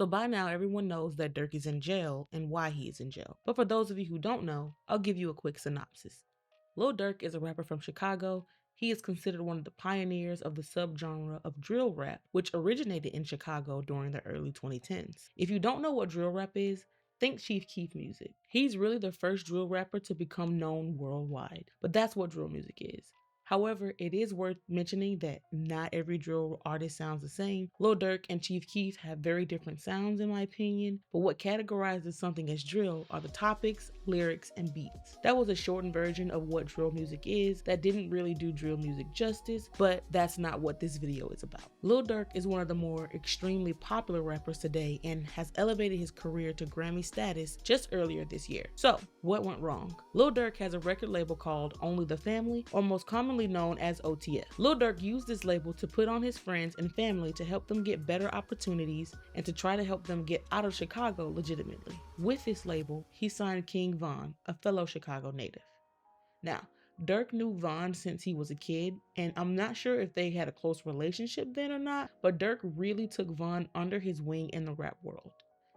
So by now everyone knows that Durk is in jail and why he is in jail. But for those of you who don't know, I'll give you a quick synopsis. Lil Durk is a rapper from Chicago. He is considered one of the pioneers of the subgenre of drill rap, which originated in Chicago during the early 2010s. If you don't know what drill rap is, think Chief Keef music. He's really the first drill rapper to become known worldwide, but that's what drill music is. However, it is worth mentioning that not every drill artist sounds the same. Lil Durk and Chief Keef have very different sounds in my opinion, but what categorizes something as drill are the topics, lyrics, and beats. That was a shortened version of what drill music is that didn't really do drill music justice, but that's not what this video is about. Lil Durk is one of the more extremely popular rappers today and has elevated his career to Grammy status just earlier this year. So, what went wrong? Lil Durk has a record label called Only the Family, or most commonly known as OTF. Lil Durk used this label to put on his friends and family to help them get better opportunities and to try to help them get out of Chicago legitimately. With this label, he signed King Von, a fellow Chicago native. Now, Durk knew Von since he was a kid, and I'm not sure if they had a close relationship then or not, but Durk really took Von under his wing in the rap world.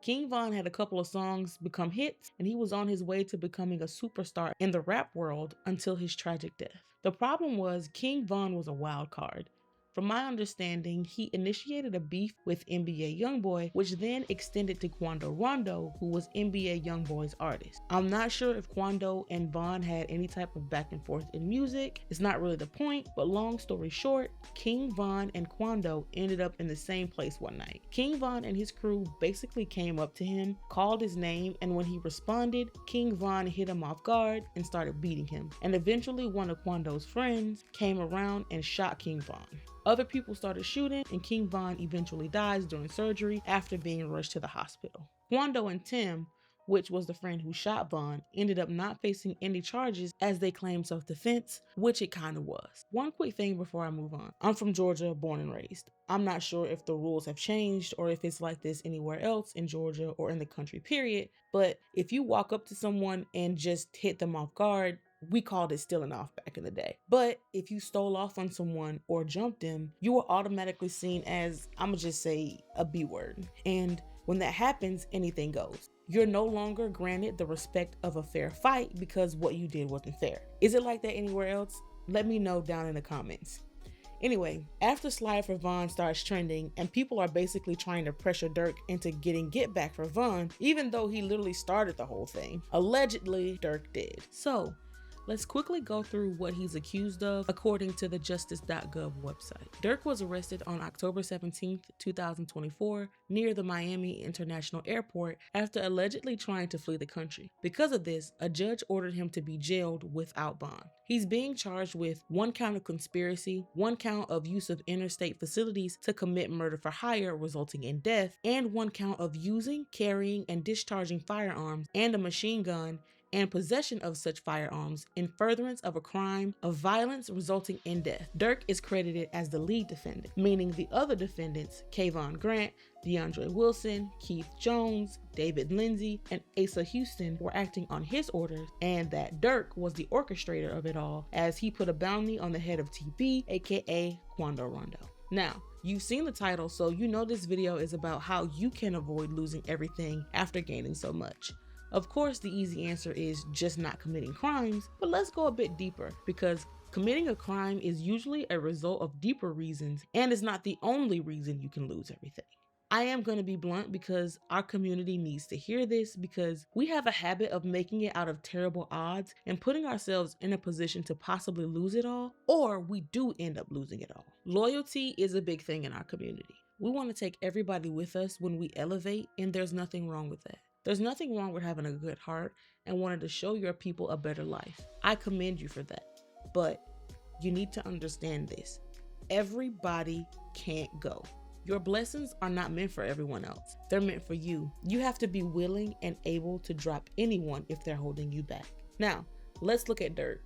King Von had a couple of songs become hits, and he was on his way to becoming a superstar in the rap world until his tragic death. The problem was King Von was a wild card. From my understanding, he initiated a beef with NBA Youngboy, which then extended to Quando Rondo, who was NBA Youngboy's artist. I'm not sure if Quando and Von had any type of back and forth in music. It's not really the point, but long story short, King Von and Quando ended up in the same place one night. King Von and his crew basically came up to him, called his name, and when he responded, King Von hit him off guard and started beating him. And eventually one of Quando's friends came around and shot King Von. Other people started shooting, and King Von eventually dies during surgery after being rushed to the hospital. Quando and Tim, which was the friend who shot Von, ended up not facing any charges as they claimed self-defense, which it kind of was. One quick thing before I move on. I'm from Georgia, born and raised. I'm not sure if the rules have changed or if it's like this anywhere else in Georgia or in the country period, but if you walk up to someone and just hit them off guard, we called it stealing off back in the day. But if you stole off on someone or jumped them, you were automatically seen as, I'ma just say, a B word. And when that happens, anything goes. You're no longer granted the respect of a fair fight because what you did wasn't fair. Is it like that anywhere else? Let me know down in the comments. Anyway, after Slide for Von starts trending and people are basically trying to pressure Durk into getting get back for Von, even though he literally started the whole thing, allegedly Durk did. So, let's quickly go through what he's accused of according to the justice.gov website. Durk was arrested on October 17, 2024 near the Miami International Airport after allegedly trying to flee the country. Because of this, a judge ordered him to be jailed without bond. He's being charged with 1 count of conspiracy, 1 count of use of interstate facilities to commit murder for hire resulting in death, and 1 count of using, carrying, and discharging firearms and a machine gun and possession of such firearms in furtherance of a crime of violence resulting in death. Durk is credited as the lead defendant, meaning the other defendants, Kayvon Grant, DeAndre Wilson, Keith Jones, David Lindsay, and Asa Houston were acting on his orders, and that Durk was the orchestrator of it all as he put a bounty on the head of TB, aka Quando Rondo. Now, you've seen the title, so you know this video is about how you can avoid losing everything after gaining so much. Of course, the easy answer is just not committing crimes, but let's go a bit deeper because committing a crime is usually a result of deeper reasons and is not the only reason you can lose everything. I am going to be blunt because our community needs to hear this because we have a habit of making it out of terrible odds and putting ourselves in a position to possibly lose it all, or we do end up losing it all. Loyalty is a big thing in our community. We want to take everybody with us when we elevate, and there's nothing wrong with that. There's nothing wrong with having a good heart and wanting to show your people a better life. I commend you for that. But you need to understand this. Everybody can't go. Your blessings are not meant for everyone else. They're meant for you. You have to be willing and able to drop anyone if they're holding you back. Now, let's look at Durk.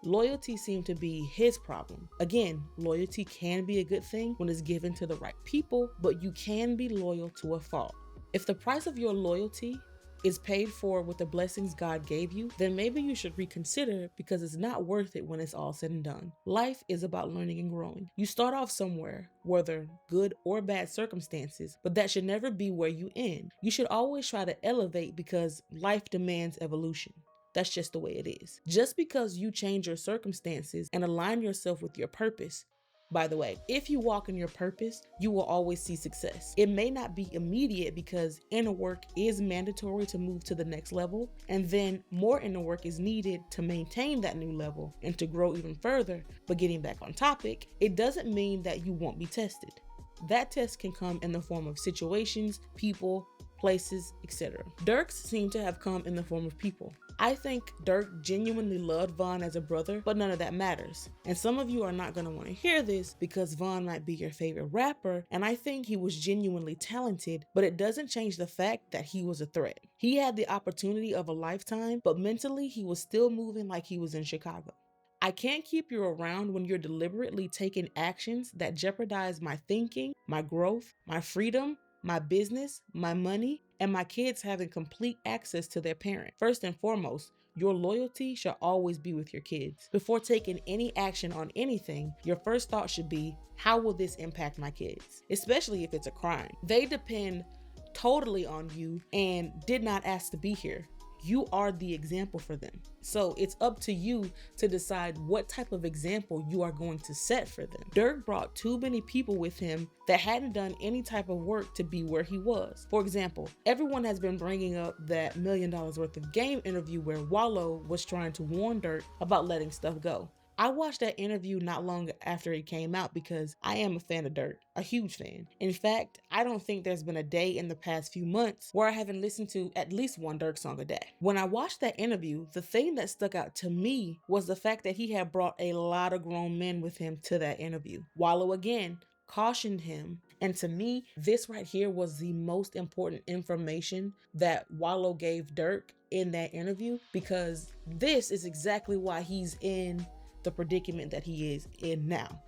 Loyalty seemed to be his problem. Again, loyalty can be a good thing when it's given to the right people, but you can be loyal to a fault. If the price of your loyalty is paid for with the blessings God gave you, then maybe you should reconsider, because it's not worth it when it's all said and done. Life is about learning and growing. You start off somewhere, whether good or bad circumstances, but that should never be where you end. You should always try to elevate, because life demands evolution. That's just the way it is. Just because you change your circumstances and align yourself with your purpose. By the way, if you walk in your purpose, you will always see success. It may not be immediate, because inner work is mandatory to move to the next level, and then more inner work is needed to maintain that new level and to grow even further. But getting back on topic, it doesn't mean that you won't be tested. That test can come in the form of situations, people, places, etc. Durk's seem to have come in the form of people. I think Durk genuinely loved Von as a brother, but none of that matters. And some of you are not going to want to hear this, because Von might be your favorite rapper, and I think he was genuinely talented, but it doesn't change the fact that he was a threat. He had the opportunity of a lifetime, but mentally he was still moving like he was in Chicago. I can't keep you around when you're deliberately taking actions that jeopardize my thinking, my growth, my freedom, my business, my money, and my kids having complete access to their parent. First and foremost, your loyalty should always be with your kids. Before taking any action on anything, your first thought should be, how will this impact my kids? Especially if it's a crime. They depend totally on you and did not ask to be here. You are the example for them. So it's up to you to decide what type of example you are going to set for them. Durk brought too many people with him that hadn't done any type of work to be where he was. For example, everyone has been bringing up that $1 million worth of game interview where Wallow was trying to warn Durk about letting stuff go. I watched that interview not long after it came out, because I am a fan of Durk, a huge fan. In fact, I don't think there's been a day in the past few months where I haven't listened to at least one Durk song a day. When I watched that interview, the thing that stuck out to me was the fact that he had brought a lot of grown men with him to that interview. Wallow again cautioned him. And to me, this right here was the most important information that Wallow gave Durk in that interview, because this is exactly why he's in the predicament that he is in now.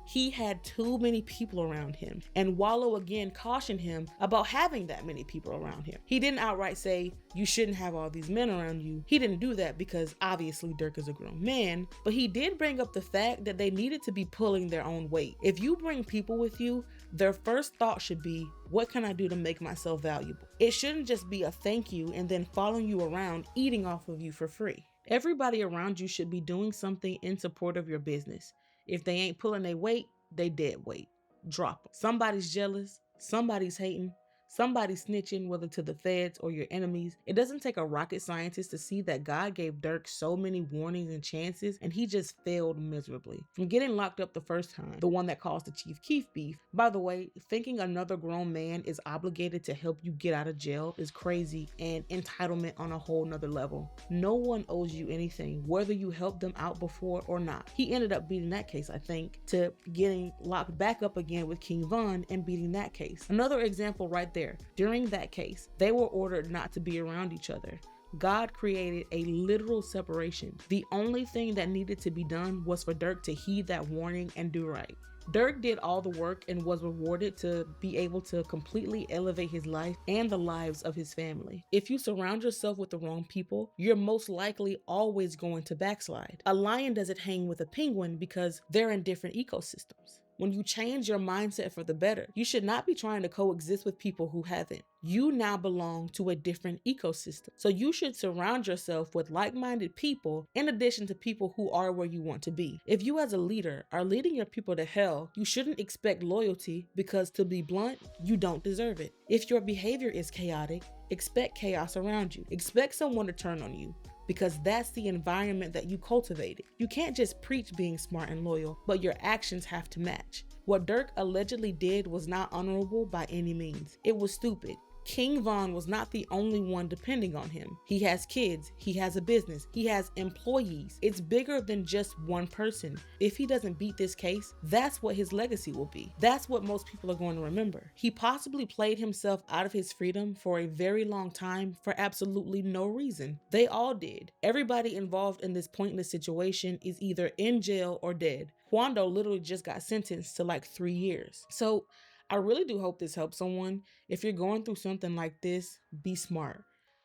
He had too many people around him, and Wallow again cautioned him about having that many people around him. He didn't outright say, you shouldn't have all these men around you. He didn't do that, because obviously Durk is a grown man, but he did bring up the fact that they needed to be pulling their own weight. If you bring people with you, their first thought should be, what can I do to make myself valuable? It shouldn't just be a thank you and then following you around eating off of you for free. Everybody around you should be doing something in support of your business. If they ain't pulling their weight, they dead weight. Drop them. Somebody's jealous, somebody's hating, somebody's snitching, whether to the feds or your enemies. It doesn't take a rocket scientist to see that God gave Durk so many warnings and chances, and he just failed miserably. From getting locked up the first time, the one that caused the Chief Keef beef. By the way, thinking another grown man is obligated to help you get out of jail is crazy and entitlement on a whole nother level. No one owes you anything, whether you helped them out before or not. He ended up beating that case, I think, to getting locked back up again with King Von and beating that case. Another example right there. During that case, they were ordered not to be around each other. God created a literal separation. The only thing that needed to be done was for Durk to heed that warning and do right. Durk did all the work and was rewarded to be able to completely elevate his life and the lives of his family. If you surround yourself with the wrong people, you're most likely always going to backslide. A lion doesn't hang with a penguin because they're in different ecosystems. When you change your mindset for the better, you should not be trying to coexist with people who haven't. You now belong to a different ecosystem. So you should surround yourself with like-minded people in addition to people who are where you want to be. If you as a leader are leading your people to hell, you shouldn't expect loyalty because, to be blunt, you don't deserve it. If your behavior is chaotic, expect chaos around you. Expect someone to turn on you, because that's the environment that you cultivated. You can't just preach being smart and loyal, but your actions have to match. What Durk allegedly did was not honorable by any means. It was stupid. King Von was not the only one depending on him. He has kids, he has a business, he has employees. It's bigger than just one person. If he doesn't beat this case, that's what his legacy will be. That's what most people are going to remember. He possibly played himself out of his freedom for a very long time for absolutely no reason. They all did. Everybody involved in this pointless situation is either in jail or dead. Quando literally just got sentenced to like 3 years. So I really do hope this helps someone. If you're going through something like this, be smart.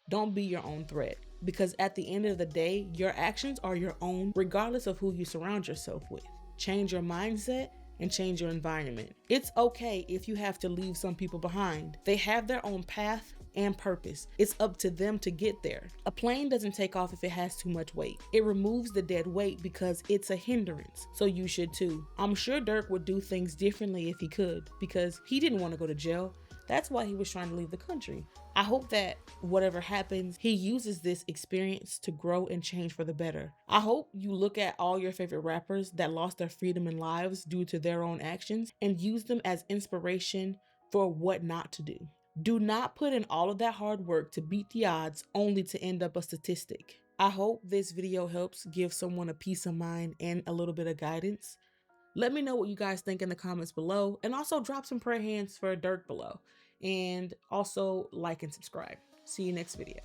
Don't be your own threat, because at the end of the day, your actions are your own regardless of who you surround yourself with. Change your mindset and change your environment. It's okay if you have to leave some people behind. They have their own path and purpose. It's up to them to get there. A plane doesn't take off if it has too much weight. It removes the dead weight because it's a hindrance. So you should too. I'm sure Durk would do things differently if he could, because he didn't want to go to jail. That's why he was trying to leave the country. I hope that whatever happens, he uses this experience to grow and change for the better. I hope you look at all your favorite rappers that lost their freedom and lives due to their own actions and use them as inspiration for what not to do. Do not put in all of that hard work to beat the odds only to end up a statistic. I hope this video helps give someone a peace of mind and a little bit of guidance. Let me know what you guys think in the comments below, and also drop some prayer hands for Durk below. And also like and subscribe. See you next video.